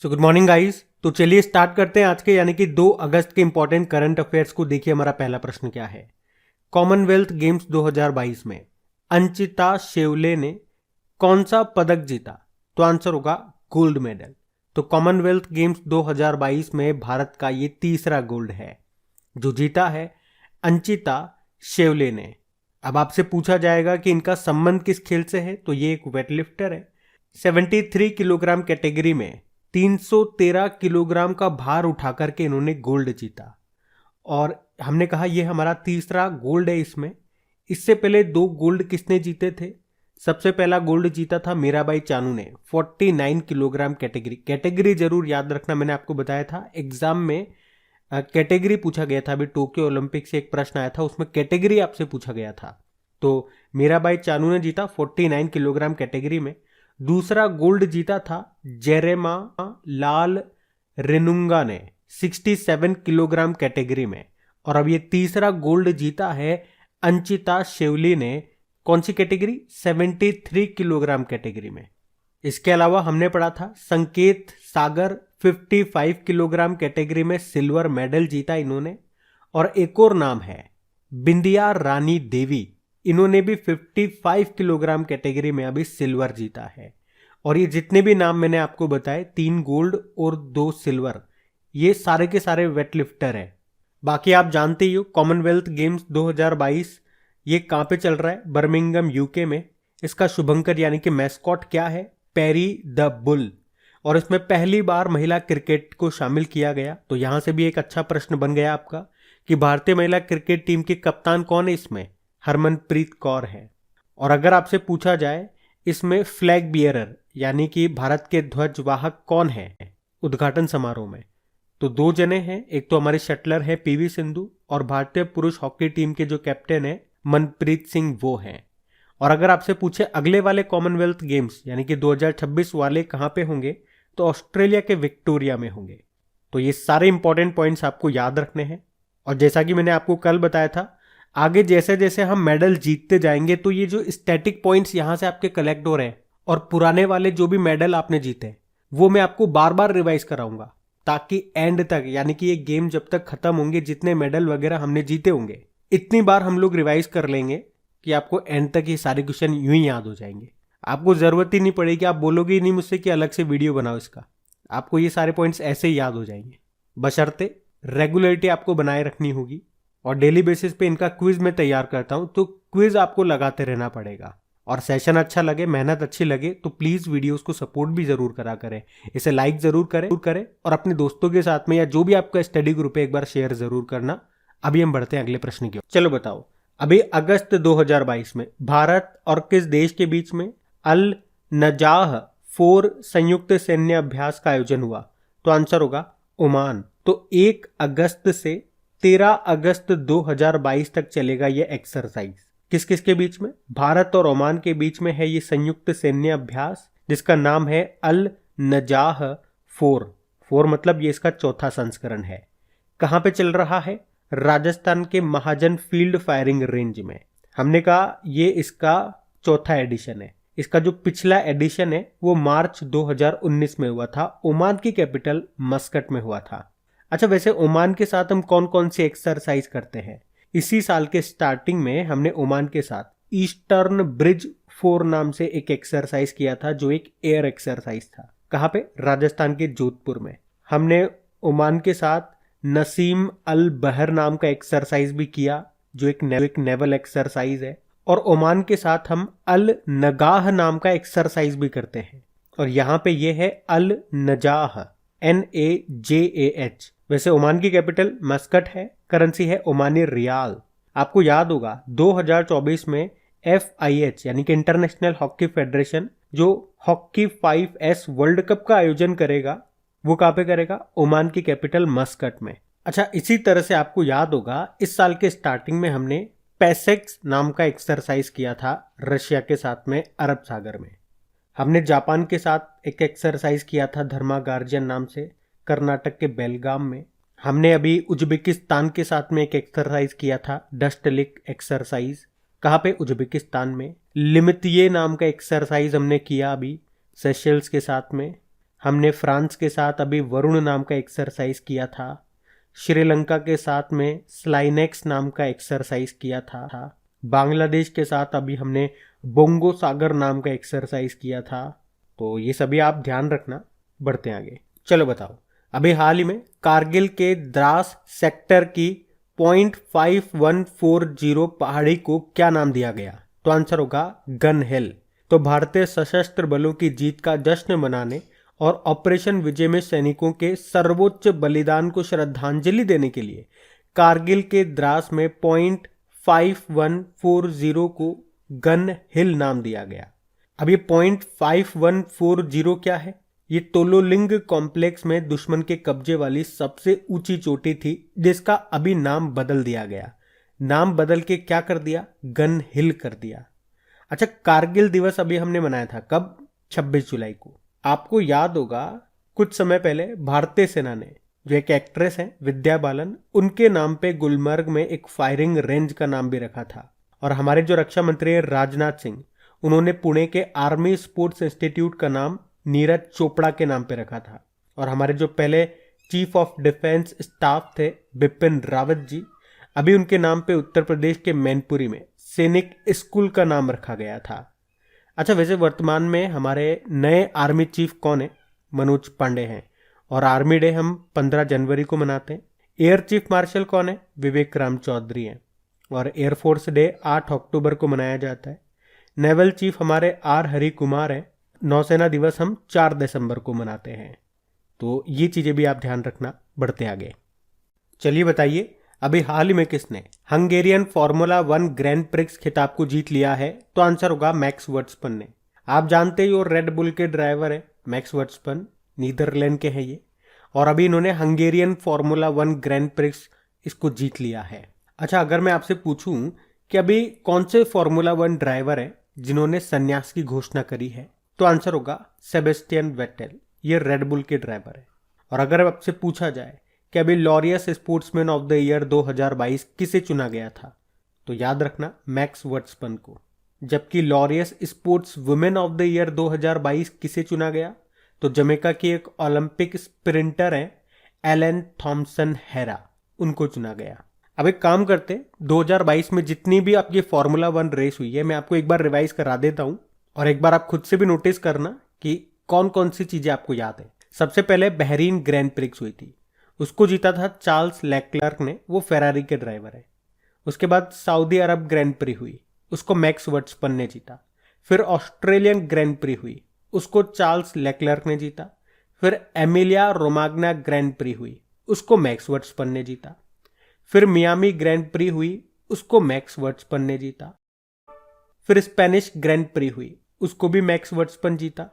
So good morning guys. तो चलिए start करते हैं आज के यानी कि 2 अगस्त के इंपॉर्टेंट करंट अफेयर्स को। देखिए हमारा पहला प्रश्न क्या है। कॉमनवेल्थ गेम्स 2022 में अंचिता शेवले ने कौन सा पदक जीता? तो आंसर होगा गोल्ड मेडल। तो कॉमनवेल्थ गेम्स 2022 में भारत का ये तीसरा गोल्ड है जो जीता है अंचिता शेवले ने। अब आपसे पूछा जाएगा कि इनका संबंध किस खेल से है, तो ये एक वेटलिफ्टर है। 73 किलोग्राम कैटेगरी में 313 किलोग्राम का भार उठा करके इन्होंने गोल्ड जीता और हमने कहा यह हमारा तीसरा गोल्ड है इसमें। इससे पहले 2 गोल्ड किसने जीते थे? सबसे पहला गोल्ड जीता था मीराबाई चानू ने 49 किलोग्राम कैटेगरी जरूर याद रखना, मैंने आपको बताया था एग्जाम में कैटेगरी पूछा गया था। अभी टोक्यो ओलंपिक से एक प्रश्न आया था, उसमें कैटेगरी आपसे पूछा गया था। तो मीराबाई चानू ने जीता 49 किलोग्राम कैटेगरी में। दूसरा गोल्ड जीता था जेरेमा लाल रेनुंगा ने 67 किलोग्राम कैटेगरी में। और अब ये तीसरा गोल्ड जीता है अंचिता शेवली ने कौन सी कैटेगरी? 73 किलोग्राम कैटेगरी में। इसके अलावा हमने पढ़ा था संकेत सागर 55 किलोग्राम कैटेगरी में सिल्वर मेडल जीता इन्होंने। और एक और नाम है बिंदिया रानी देवी, इन्होंने भी 55 किलोग्राम कैटेगरी में अभी सिल्वर जीता है। और ये जितने भी नाम मैंने आपको बताए 3 गोल्ड और 2 सिल्वर, ये सारे के सारे वेटलिफ्टर हैं। बाकी आप जानते ही हो कॉमनवेल्थ गेम्स 2022 ये कहाँ पे चल रहा है? बर्मिंघम यूके में। इसका शुभंकर यानी कि मैस्कॉट क्या है? Peri the bull. और इसमें पहली बार महिला क्रिकेट को शामिल किया गया। तो यहां से भी एक अच्छा प्रश्न बन गया आपका कि भारतीय महिला क्रिकेट टीम के कप्तान कौन है? इसमें हरमनप्रीत कौर है। और अगर आपसे पूछा जाए इसमें फ्लैग बियरर यानी कि भारत के ध्वजवाहक कौन है उद्घाटन समारोह में, तो 2 जने हैं। एक तो हमारे शटलर है पीवी सिंधु और भारतीय पुरुष हॉकी टीम के जो कैप्टन है मनप्रीत सिंह वो हैं। और अगर आपसे पूछे अगले वाले कॉमनवेल्थ गेम्स यानी कि 2026 वाले कहां पे होंगे, तो ऑस्ट्रेलिया के विक्टोरिया में होंगे। तो ये सारे इंपॉर्टेंट पॉइंट्स आपको याद रखने हैं। और जैसा कि मैंने आपको कल बताया था, आगे जैसे जैसे हम मेडल जीतते जाएंगे तो ये जो स्टैटिक पॉइंट्स यहां से आपके कलेक्ट हो रहे हैं और पुराने वाले जो भी मेडल आपने जीते वो मैं आपको बार बार रिवाइज कराऊंगा, ताकि एंड तक यानी कि ये गेम जब तक खत्म होंगे जितने मेडल वगैरह हमने जीते होंगे इतनी बार हम लोग रिवाइज कर लेंगे कि आपको एंड तक ये सारे क्वेश्चन यूं ही याद हो जाएंगे। आपको जरूरत ही नहीं पड़ेगी, आप बोलोगे ही नहीं मुझसे कि अलग से वीडियो बनाओ इसका, आपको ये सारे पॉइंट्स ऐसे ही याद हो जाएंगे। बशर्ते रेगुलरिटी आपको बनाए रखनी होगी। और डेली बेसिस पे इनका क्विज मैं तैयार करता हूं, तो क्विज आपको लगाते रहना पड़ेगा। और सेशन अच्छा लगे, मेहनत अच्छी लगे तो प्लीज वीडियोस को सपोर्ट भी जरूर करा करें, इसे लाइक जरूर करें और अपने दोस्तों के साथ में या जो भी आपका स्टडी ग्रुप है एक बार शेयर जरूर करना। अभी हम बढ़ते हैं अगले प्रश्न की ओर। चलो बताओ, अभी अगस्त 2022 में भारत और किस देश के बीच में अल नजाह 4 संयुक्त सैन्य अभ्यास का आयोजन हुआ? तो आंसर होगा ओमान। तो 1 अगस्त से 13 अगस्त 2022 तक चलेगा ये एक्सरसाइज। किस किस के बीच में? भारत और ओमान के बीच में है ये संयुक्त सैन्य अभ्यास जिसका नाम है अल नजाह 4 मतलब ये इसका चौथा संस्करण है। कहां पे चल रहा है? राजस्थान के महाजन फील्ड फायरिंग रेंज में। हमने कहा ये इसका चौथा एडिशन है। इसका जो पिछला एडिशन है वो मार्च 2019 में हुआ था, ओमान की कैपिटल मस्कट में हुआ था। अच्छा, वैसे ओमान के साथ हम कौन कौन सी एक्सरसाइज करते हैं? इसी साल के स्टार्टिंग में हमने ओमान के साथ ईस्टर्न ब्रिज 4 नाम से एक एक्सरसाइज किया था जो एक एयर एक्सरसाइज था। कहाँ पे? राजस्थान के जोधपुर में। हमने ओमान के साथ नसीम अल बहर नाम का एक्सरसाइज भी किया जो एक नेवल एक्सरसाइज है। और ओमान के साथ हम अल नगाह नाम का एक्सरसाइज भी करते हैं। और यहाँ पे ये है अल नजाह NAJAH। वैसे ओमान की कैपिटल मस्कट है, करेंसी है ओमानी रियाल। आपको याद होगा 2024 में FIH यानी कि इंटरनेशनल हॉकी फेडरेशन जो हॉकी 5S वर्ल्ड कप का आयोजन करेगा वो कहाँ पे करेगा? ओमान की कैपिटल मस्कट में। अच्छा, इसी तरह से आपको याद होगा इस साल के स्टार्टिंग में हमने पैसेक्स नाम का एक्सरसाइज किया था रशिया के साथ में अरब सागर में। हमने जापान के साथ एक एक्सरसाइज किया था धर्मा गार्जियन नाम से कर्नाटक के बेलगाम में। हमने अभी उज्बेकिस्तान के साथ में एक एक्सरसाइज किया था डस्ट लिक एक्सरसाइज। कहाँ पे? उज्बेकिस्तान में। लिमितिये नाम का एक्सरसाइज हमने किया अभी सेशेल्स के साथ में। हमने फ्रांस के साथ अभी वरुण नाम का एक्सरसाइज किया था। श्रीलंका के साथ में स्लाइनेक्स नाम का एक्सरसाइज किया था। बांग्लादेश के साथ अभी हमने बोंगो सागर नाम का एक्सरसाइज किया था। तो ये सभी आप ध्यान रखना। बढ़ते आगे। चलो बताओ, अभी हाल ही में कारगिल के द्रास सेक्टर की .5140 पहाड़ी को क्या नाम दिया गया? तो आंसर होगा गन हिल। तो भारतीय सशस्त्र बलों की जीत का जश्न मनाने और ऑपरेशन विजय में सैनिकों के सर्वोच्च बलिदान को श्रद्धांजलि देने के लिए कारगिल के द्रास में .5140 को गन हिल नाम दिया गया। अब ये .5140 क्या है? ये तोलोलिंग कॉम्प्लेक्स में दुश्मन के कब्जे वाली सबसे ऊंची चोटी थी, जिसका अभी नाम बदल दिया गया। नाम बदल के क्या कर दिया? गन हिल कर दिया। अच्छा, कारगिल दिवस अभी हमने मनाया था कब? 26 जुलाई को। आपको याद होगा कुछ समय पहले भारतीय सेना ने, जो एक एक्ट्रेस हैं विद्या बालन, उनके नाम पे गुलमर्ग में एक फायरिंग रेंज का नाम भी रखा था। और हमारे जो रक्षा मंत्री है राजनाथ सिंह, उन्होंने पुणे के आर्मी स्पोर्ट्स इंस्टीट्यूट का नाम नीरज चोपड़ा के नाम पे रखा था। और हमारे जो पहले चीफ ऑफ डिफेंस स्टाफ थे बिपिन रावत जी, अभी उनके नाम पे उत्तर प्रदेश के मैनपुरी में सैनिक स्कूल का नाम रखा गया था। अच्छा, वैसे वर्तमान में हमारे नए आर्मी चीफ कौन है? मनोज पांडे हैं। और आर्मी डे हम 15 जनवरी को मनाते हैं। एयर चीफ मार्शल कौन है? विवेक राम चौधरी हैं। और एयरफोर्स डे 8 अक्टूबर को मनाया जाता है। नेवल चीफ हमारे आर हरि कुमार हैं। नौसेना दिवस हम 4 दिसंबर को मनाते हैं। तो ये चीज़ें भी आप ध्यान रखना। बढ़ते आगे। चलिए बताइए, अभी हाल ही में किसने हंगेरियन फार्मूला 1 ग्रैंड प्रिक्स खिताब को जीत लिया है? तो आंसर होगा मैक्स वर्स्टपन ने। आप जानते ही वो रेड बुल के ड्राइवर है मैक्स वर्स्टपन, नीदरलैंड के हैं ये। और अभी इन्होंने हंगेरियन फार्मूला 1 ग्रैंड प्रिक्स इसको जीत लिया है। अच्छा, अगर मैं आपसे पूछूं कि अभी कौन से फार्मूला 1 ड्राइवर हैं जिन्होंने संन्यास की घोषणा करी है? तो आंसर होगा सेबेस्टियन वेटेल। ये रेड बुल के ड्राइवर है। और अगर आपसे पूछा जाए कि अभी Laureus sportsman of the year 2022 किसे चुना गया था? तो याद रखना मैक्स वर्स्टपन को। जबकि Laureus sports women of the year 2022 किसे चुना गया? तो जमैका की एक ओलंपिक स्प्रिंटर है एलन थॉमसन हेरा, उनको चुना गया। अब एक काम करते, 2022 में जितनी भी आपकी फार्मूला 1 रेस हुई है, मैं आपको एक बार रिवाइज करा देता हूं और एक बार आप खुद से भी नोटिस करना कि कौन कौन सी चीजें आपको याद है। सबसे पहले बहरीन ग्रैंड प्रिक्स हुई थी, उसको जीता था चार्ल्स लेक्लर्क ने, वो फेरारी के ड्राइवर है। उसके बाद सऊदी अरब ग्रैंड प्री हुई, उसको मैक्स वर्स्टपन ने जीता। फिर ऑस्ट्रेलियन ग्रैंड प्री हुई, उसको चार्ल्स लेक्लर्क ने जीता। फिर एमिलिया रोमाग्ना ग्रैंड प्री हुई, उसको मैक्स वर्स्टपन ने जीता। फिर मियामी ग्रैंड प्री हुई, उसको मैक्स वर्स्टपन ने जीता। फिर स्पेनिश ग्रैंड प्री हुई, उसको भी मैक्स वर्स्टपन जीता।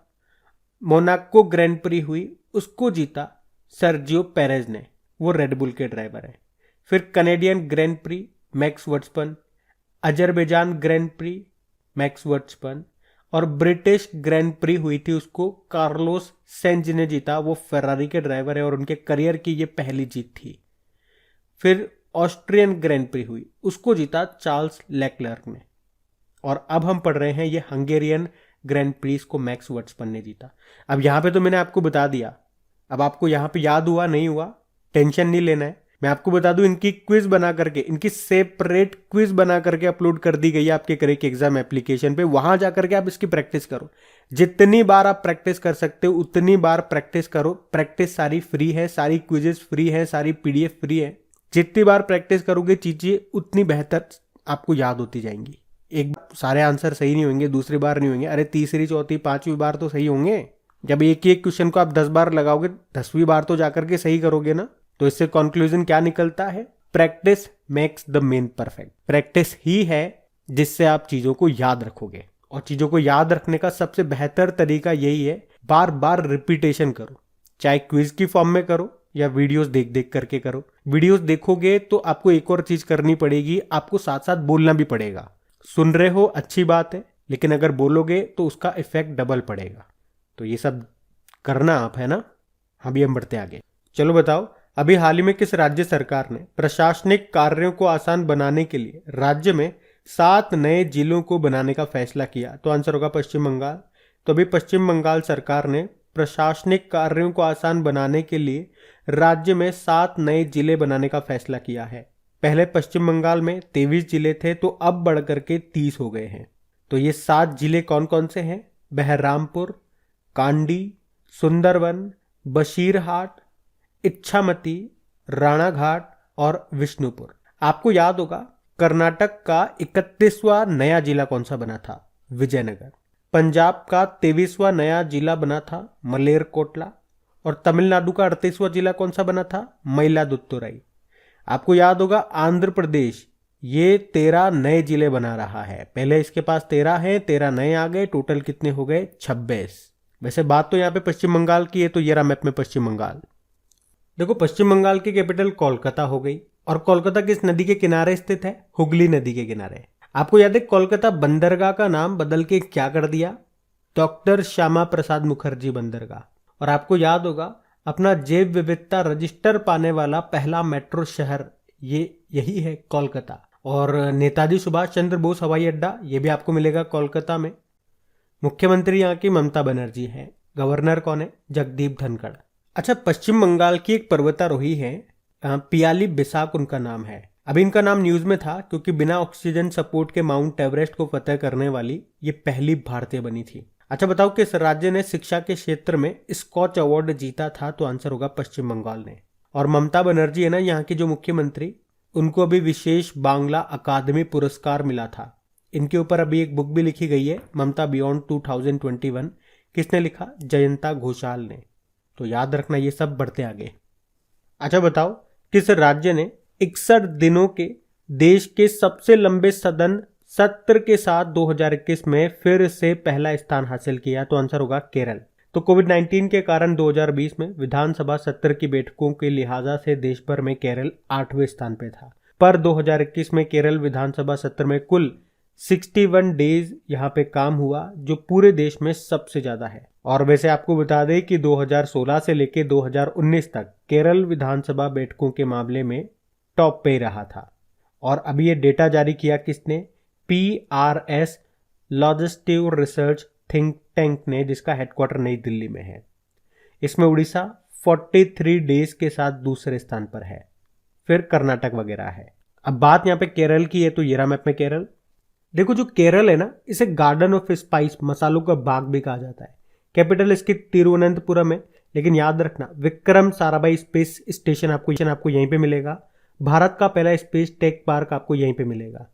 मोनाको ग्रैंड प्री हुई, उसको जीता सर्जियो पेरेज ने, वो रेडबुल के ड्राइवर है। फिर Canadian grand pre max Verstappen, Azerbaijan grand pre max Verstappen, और ब्रिटिश ग्रैंड प्री हुई थी, उसको कार्लोस सेंज ने जीता, वो फेरारी के ड्राइवर है और उनके करियर की ये पहली जीत थी। फिर ऑस्ट्रियन ग्रैंड प्री हुई, उसको जीता चार्ल्स लेक्लर्क ने। और अब हम पढ़ रहे हैं ये हंगेरियन ग्रैंड प्रीस को मैक्स वर्स्टपन ने जीता। अब यहां पे तो मैंने आपको बता दिया, अब आपको यहां पे याद हुआ नहीं हुआ टेंशन नहीं लेना है। मैं आपको बता दूं, इनकी क्विज बना करके, इनकी सेपरेट क्विज बना करके अपलोड कर दी गई है आपके करेक्ट एग्जाम एप्लीकेशन पे। वहां जाकर के आप इसकी प्रैक्टिस करो, जितनी बार आप प्रैक्टिस कर सकते हो उतनी बार प्रैक्टिस करो। प्रैक्टिस सारी फ्री है, सारी क्विजेस फ्री है, सारी पीडीएफ फ्री है। जितनी बार प्रैक्टिस करोगे चीजें उतनी बेहतर आपको याद होती जाएंगी। एक बार सारे आंसर सही नहीं होंगे, दूसरी बार नहीं होंगे, अरे तीसरी चौथी पांचवी बार तो सही होंगे। जब एक ही एक क्वेश्चन को आप 10 बार लगाओगे, 10वीं बार तो जाकर के सही करोगे ना। तो इससे कंक्लूजन क्या निकलता है? Practice makes the man perfect. Practice ही है जिससे आप चीजों को याद रखोगे, और चीजों को याद रखने का सबसे बेहतर तरीका यही है, बार बार रिपीटेशन करो। चाहे क्विज की फॉर्म में करो या वीडियोस देख देख करके करो। वीडियोस देखोगे तो आपको एक और चीज करनी पड़ेगी, आपको साथ साथ बोलना भी पड़ेगा। सुन रहे हो अच्छी बात है, लेकिन अगर बोलोगे तो उसका इफेक्ट डबल पड़ेगा। तो ये सब करना आप, है ना। अभी हम बढ़ते आगे। चलो बताओ, अभी हाल ही में किस राज्य सरकार ने प्रशासनिक कार्यों को आसान बनाने के लिए राज्य में 7 नए जिलों को बनाने का फैसला किया? तो आंसर होगा पश्चिम बंगाल। तो अभी पश्चिम बंगाल सरकार ने प्रशासनिक कार्यों को आसान बनाने के लिए राज्य में 7 नए जिले बनाने का फैसला किया है। पहले पश्चिम बंगाल में 23 जिले थे, तो अब बढ़कर के 30 हो गए हैं। तो ये 7 जिले कौन कौन से हैं? बहरामपुर, कांडी, सुंदरवन, बशीरहाट, इच्छामती, राणाघाट और विष्णुपुर। आपको याद होगा कर्नाटक का 31वां नया जिला कौन सा बना था? विजयनगर। पंजाब का 23वां नया जिला बना था मलेरकोटला। और तमिलनाडु का 38वां जिला कौन सा बना था? मयिलादुथुराई। आपको याद होगा आंध्र प्रदेश ये 13 नए जिले बना रहा है। पहले इसके पास 13 है, 13 नए आ गए, टोटल कितने हो गए? 26। वैसे बात तो यहाँ पे पश्चिम बंगाल की है, तो ये रहा मैप में पश्चिम बंगाल। देखो पश्चिम बंगाल की कैपिटल कोलकाता हो गई। और कोलकाता किस नदी के किनारे स्थित है? हुगली नदी के किनारे। आपको याद है कोलकाता बंदरगाह का नाम बदल के क्या कर दिया? डॉक्टर श्यामा प्रसाद मुखर्जी बंदरगाह। और आपको याद होगा अपना जैव विविधता रजिस्टर पाने वाला पहला मेट्रो शहर ये यही है कोलकाता। और नेताजी सुभाष चंद्र बोस हवाई अड्डा ये भी आपको मिलेगा कोलकाता में। मुख्यमंत्री यहाँ की ममता बनर्जी है। गवर्नर कौन है? जगदीप धनखड़। अच्छा, पश्चिम बंगाल की एक पर्वतारोही है पियाली बिसाक उनका नाम है। अभी इनका नाम न्यूज में था क्योंकि बिना ऑक्सीजन सपोर्ट के माउंट एवरेस्ट को फतेह करने वाली ये पहली भारतीय बनी थी। अच्छा बताओ किस राज्य ने शिक्षा के क्षेत्र में स्कॉच अवार्ड जीता था? तो आंसर होगा पश्चिम बंगाल ने। और ममता बनर्जी है ना यहाँ की जो मुख्यमंत्री, उनको अभी विशेष बांग्ला अकादमी पुरस्कार मिला था। इनके ऊपर अभी एक बुक भी लिखी गई है, ममता बियॉन्ड 2021। किसने लिखा? जयंता घोषाल ने। तो याद रखना ये सब बढ़ते आगे। अच्छा बताओ किस राज्य ने 61 दिनों के देश के सबसे लंबे सदन सत्र के साथ 2021 में फिर से पहला स्थान हासिल किया? तो आंसर होगा केरल। तो कोविड-19 के कारण 2020 में विधानसभा सत्र की बैठकों के लिहाजा से देश भर में केरल 8वें स्थान पे था। पर 2021 में केरल विधानसभा सत्र में कुल 61 डेज यहाँ पे काम हुआ, जो पूरे देश में सबसे ज्यादा है। और वैसे आपको बता दें कि 2016 से लेकर 2019 तक केरल विधानसभा बैठकों के मामले में टॉप पे रहा था। और अभी ये डेटा जारी किया किसने? PRS लॉजिस्टिव रिसर्च थिंक टैंक ने, जिसका हेडक्वार्टर नई दिल्ली में है। इसमें उड़ीसा 43 डेज के साथ दूसरे स्थान पर है, फिर कर्नाटक वगैरह है। अब बात यहाँ पे केरल की है, तो ये रहा मैप में केरल। देखो जो केरल है ना, इसे गार्डन ऑफ स्पाइस, मसालों का बाग भी कहा जाता है। कैपिटल इसकी तिरुवनंतपुरम है, लेकिन याद रखना विक्रम साराभाई स्पेस स्टेशन आपको यहीं पे मिलेगा। भारत का पहला स्पेस टेक पार्क आपको यहीं पे मिलेगा।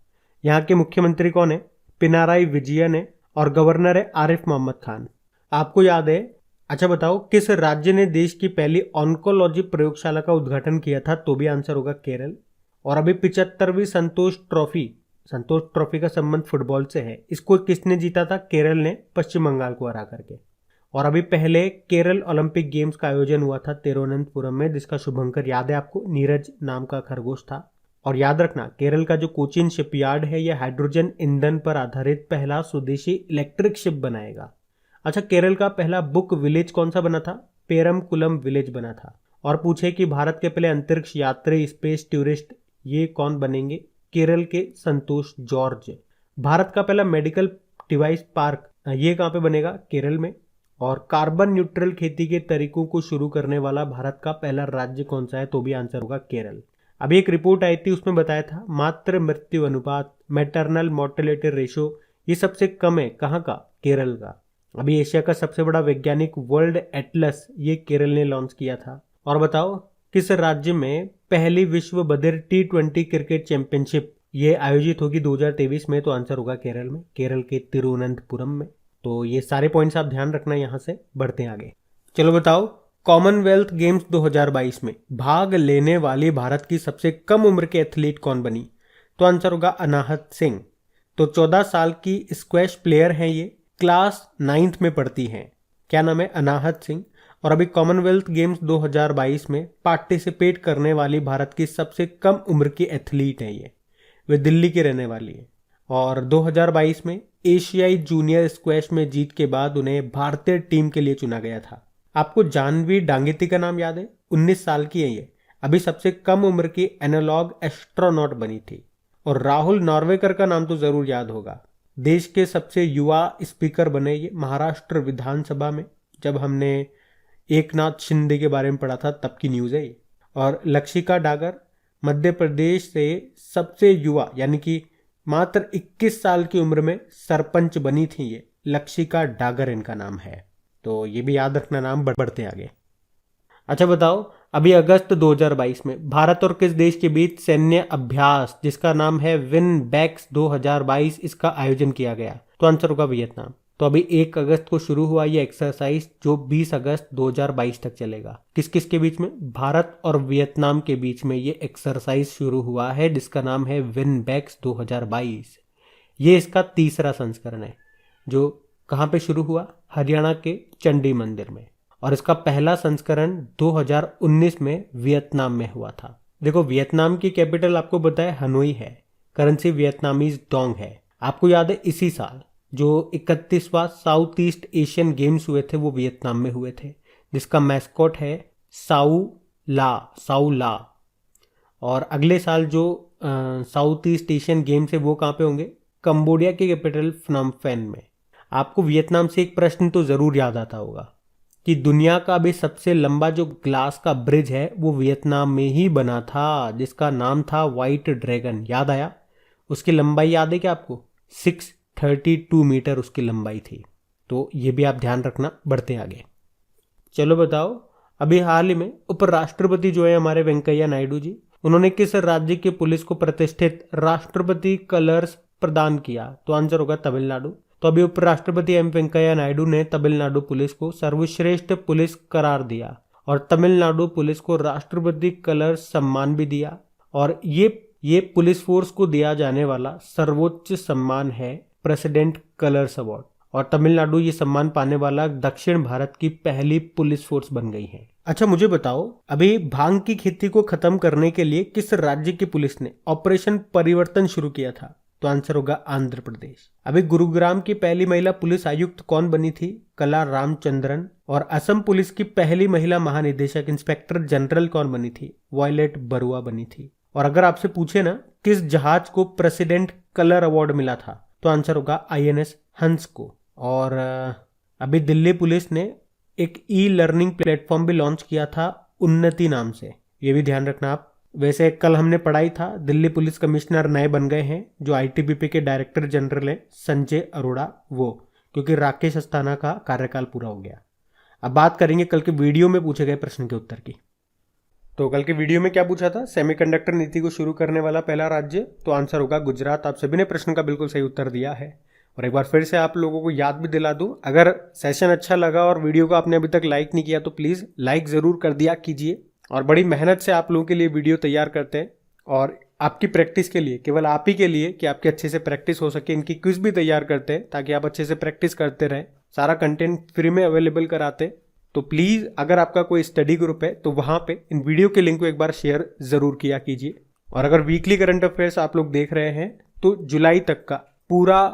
यहाँ के मुख्यमंत्री कौन है? पिनाराई विजयन है। और गवर्नर है आरिफ मोहम्मद खान। आपको याद है? अच्छा बताओ किस राज्य ने देश की पहली ऑन्कोलॉजी प्रयोगशाला का उद्घाटन किया था? तो भी आंसर होगा केरल। और अभी 75वीं संतोष ट्रॉफी का संबंध फुटबॉल से है। इसको किसने जीता था? केरल ने पश्चिम बंगाल को हरा करके। और अभी पहले केरल ओलंपिक गेम्स का आयोजन हुआ था तिरुवनंतपुरम में, जिसका शुभंकर याद है आपको? नीरज नाम का खरगोश था। और याद रखना केरल का जो कोचीन शिपयार्ड है, यह हाइड्रोजन ईंधन पर आधारित पहला स्वदेशी इलेक्ट्रिक शिप बनाएगा। अच्छा, केरल का पहला बुक विलेज कौन सा बना था? पेरमकुलम विलेज बना था। और पूछे कि भारत के पहले अंतरिक्ष यात्री स्पेस टूरिस्ट ये कौन बनेंगे? केरल के संतोष जॉर्ज। भारत का पहला मेडिकल डिवाइस पार्क ये कहाँ पे बनेगा? केरल में। और कार्बन न्यूट्रल खेती के तरीकों को शुरू करने वाला भारत का पहला राज्य कौन सा है? तो भी आंसर होगा केरल। अभी एक रिपोर्ट आई थी, उसमें बताया था मातृ मृत्यु अनुपात, मैटरनल मोर्टेलिटी रेशो ये सबसे कम है कहाँ का? केरल का। अभी एशिया का सबसे बड़ा वैज्ञानिक वर्ल्ड एटलस ये केरल ने लॉन्च किया था। और बताओ किस राज्य में पहली विश्व बधिर T20 क्रिकेट चैंपियनशिप ये आयोजित होगी 2023 में? तो आंसर होगा केरल में, केरल के तिरुवनंतपुरम में। तो ये सारे पॉइंट्स आप ध्यान रखना। यहाँ से बढ़ते हैं आगे। चलो बताओ कॉमनवेल्थ गेम्स 2022 में भाग लेने वाली भारत की सबसे कम उम्र के एथलीट कौन बनी? तो आंसर होगा अनाहत सिंह। तो 14 साल की स्क्वैश प्लेयर हैं ये, क्लास 9th में पढ़ती हैं। क्या नाम है? अनाहत सिंह। और अभी कॉमनवेल्थ गेम्स 2022 में पार्टिसिपेट करने वाली भारत की सबसे कम उम्र की एथलीट है ये। वे दिल्ली की रहने वाली है। और 2022 में एशियाई जूनियर स्क्वैश में जीत के बाद उन्हें भारतीय टीम के लिए चुना गया था। आपको जानवी डांगेती का नाम याद है? 19 साल की है ये। अभी सबसे कम उम्र की एनालॉग एस्ट्रोनॉट बनी थी। और राहुल नॉर्वेकर का नाम तो जरूर याद होगा। देश के सबसे युवा स्पीकर बने ये महाराष्ट्र विधानसभा में जब हमने एकनाथ शिंदे के बारे में पढ़ा था तब की न्यूज़ है ये। और लक्षिका डागर मध्य प्रदेश से सबसे युवा यानी कि मात्र 21 साल की उम्र में सरपंच बनी थी ये। लक्षिका डागर इनका नाम है, तो ये भी याद रखना, नाम बढ़ते आगे। अच्छा बताओ, अभी अगस्त 2022 में भारत और किस देश के बीच सैन्य अभ्यास जिसका नाम है विनबैक्स 2022 इसका आयोजन किया गया? तो आंसर होगा वियतनाम। तो अभी 1 अगस्त को शुरू हुआ ये एक्सरसाइज जो 20 अगस्त 2022 तक चलेगा। किस किस के बीच में? भारत और वियतनाम के बीच में ये एक्सरसाइज शुरू हुआ है जिसका नाम है विनबैक्स 2022। ये इसका तीसरा संस्करण है जो कहाँ पे शुरू हुआ? हरियाणा के चंडी मंदिर में। और इसका पहला संस्करण 2019 में वियतनाम में हुआ था। देखो, वियतनाम की कैपिटल आपको बताए हनोई है, करेंसी वियतनामीज डोंग है। आपको याद है इसी साल जो 31वां साउथ ईस्ट एशियन गेम्स हुए थे वो वियतनाम में हुए थे, जिसका मैस्कॉट है साउ ला। और अगले साल जो साउथ ईस्ट एशियन गेम्स है वो कहाँ पे होंगे? कंबोडिया की कैपिटल फ्नॉम पेन में। आपको वियतनाम से एक प्रश्न तो जरूर याद आता होगा कि दुनिया का भी सबसे लंबा जो ग्लास का ब्रिज है वो वियतनाम में ही बना था, जिसका नाम था व्हाइट ड्रैगन। याद आया? उसकी लंबाई याद है क्या आपको? 632 मीटर उसकी लंबाई थी। तो ये भी आप ध्यान रखना, बढ़ते आगे। चलो बताओ, अभी हाल ही में उपराष्ट्रपति जो है हमारे वेंकैया नायडू जी, उन्होंने किस राज्य की पुलिस को प्रतिष्ठित राष्ट्रपति कलर्स प्रदान किया? तो आंसर होगा तमिलनाडु। तो अभी उपराष्ट्रपति एम वेंकैया नायडू ने तमिलनाडु पुलिस को सर्वश्रेष्ठ पुलिस करार दिया और तमिलनाडु पुलिस को राष्ट्रपति कलर्स सम्मान भी दिया। और ये पुलिस फोर्स को दिया जाने वाला सर्वोच्च सम्मान है प्रेसिडेंट कलर्स अवार्ड। और तमिलनाडु ये सम्मान पाने वाला दक्षिण भारत की पहली पुलिस फोर्स बन गई है। अच्छा मुझे बताओ, अभी भांग की खेती को खत्म करने के लिए किस राज्य की पुलिस ने ऑपरेशन परिवर्तन शुरू किया था? तो आंसर होगा आंध्र प्रदेश। अभी गुरुग्राम की पहली महिला पुलिस आयुक्त कौन बनी थी? कला रामचंद्रन। और असम पुलिस की पहली महिला महानिदेशक इंस्पेक्टर जनरल कौन बनी थी? वॉयलेट बरुआ बनी थी। और अगर आपसे पूछे ना किस जहाज को प्रेसिडेंट कलर अवार्ड मिला था, तो आंसर होगा INS हंस को। और अभी दिल्ली पुलिस ने एक ई-लर्निंग प्लेटफॉर्म भी लॉन्च किया था उन्नति नाम से, ये भी ध्यान रखना आप। वैसे कल हमने पढ़ाई था, दिल्ली पुलिस कमिश्नर नए बन गए हैं जो ITBP के डायरेक्टर जनरल है संजय अरोड़ा, वो, क्योंकि राकेश अस्थाना का कार्यकाल पूरा हो गया। अब बात करेंगे कल के वीडियो में पूछे गए प्रश्न के उत्तर की। तो कल के वीडियो में क्या पूछा था? सेमीकंडक्टर नीति को शुरू करने वाला पहला राज्य, तो आंसर होगा गुजरात। आप सभी ने प्रश्न का बिल्कुल सही उत्तर दिया है। और एक बार फिर से आप लोगों को याद भी दिला दूं, अगर सेशन अच्छा लगा और वीडियो को आपने अभी तक लाइक नहीं किया तो प्लीज़ लाइक ज़रूर कर दिया कीजिए। और बड़ी मेहनत से आप लोगों के लिए वीडियो तैयार करते हैं और आपकी प्रैक्टिस के लिए, केवल आप ही के लिए, कि आपकी अच्छे से प्रैक्टिस हो सके, इनकी क्विज भी तैयार करते हैं ताकि आप अच्छे से प्रैक्टिस करते रहें। सारा कंटेंट फ्री में अवेलेबल कराते हैं। तो प्लीज़ अगर आपका कोई स्टडी ग्रुप है तो वहाँ पे इन वीडियो के लिंक को एक बार शेयर ज़रूर किया कीजिए। और अगर वीकली करंट अफेयर्स आप लोग देख रहे हैं तो जुलाई तक का पूरा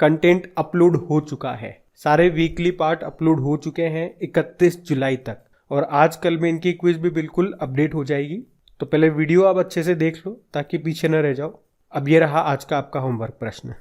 कंटेंट अपलोड हो चुका है। सारे वीकली पार्ट अपलोड हो चुके हैं 31 जुलाई तक। और आज कल में इनकी क्विज भी बिल्कुल अपडेट हो जाएगी। तो पहले वीडियो आप अच्छे से देख लो ताकि पीछे न रह जाओ। अब ये रहा आज का आपका होमवर्क प्रश्न।